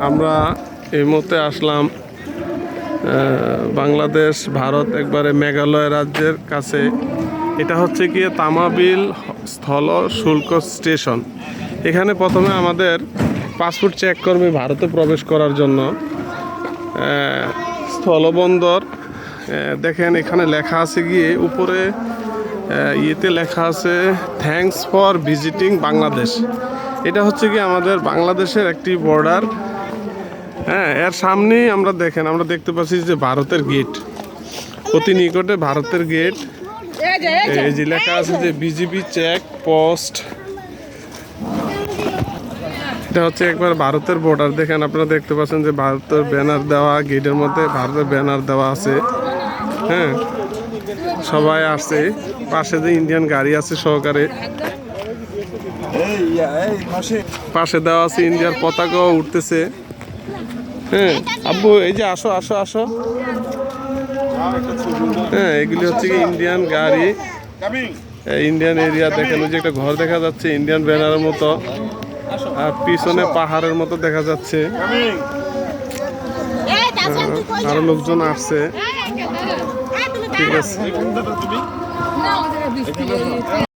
আমরা এই মুহূর্তে আসলাম বাংলাদেশ ভারত একবারে মেঘালয় রাজ্যের কাছে। এটা হচ্ছে কি তামাবিল স্থল শুল্ক স্টেশন। এখানে প্রথমে আমাদের পাসপোর্ট চেক করবে ভারতে প্রবেশ করার জন্য। স্থলবন্দর দেখেন এখানে লেখা আছে গিয়ে উপরে ইয়েতে লেখা আছে থ্যাঙ্কস ফর ভিজিটিং বাংলাদেশ। এটা হচ্ছে কি আমাদের বাংলাদেশের একটি বর্ডার। হ্যাঁ, এর সামনেই আমরা দেখতে পাচ্ছি যে ভারতের গেট, অতি নিকটে ভারতের গেট। এই যে লেখা আছে যে বিজিবি চেক পোস্ট। এটা হচ্ছে একবার ভারতের বর্ডার। দেখেন আপনারা দেখতে পাচ্ছেন যে ভারতের ব্যানার দেওয়া, গেটের মধ্যে ভারতের ব্যানার দেওয়া আছে। হ্যাঁ, সবাই আসছে, পাশে যে ইন্ডিয়ান গাড়ি আছে সহকারে, পাশে দেওয়া আছে ইন্ডিয়ার পতাকাও উঠতেছে। হ্যাঁ আব্বু, এই যে আসো আসো আসো। হ্যাঁ, এগুলি হচ্ছে কি ইন্ডিয়ান গাড়ি, ইন্ডিয়ান এরিয়া। দেখেন ওই যে একটা ঘর দেখা যাচ্ছে ইন্ডিয়ান ব্যানারের মতো, আর পিছনে পাহাড়ের মতো দেখা যাচ্ছে। আরো লোকজন আসছে। ঠিক আছে।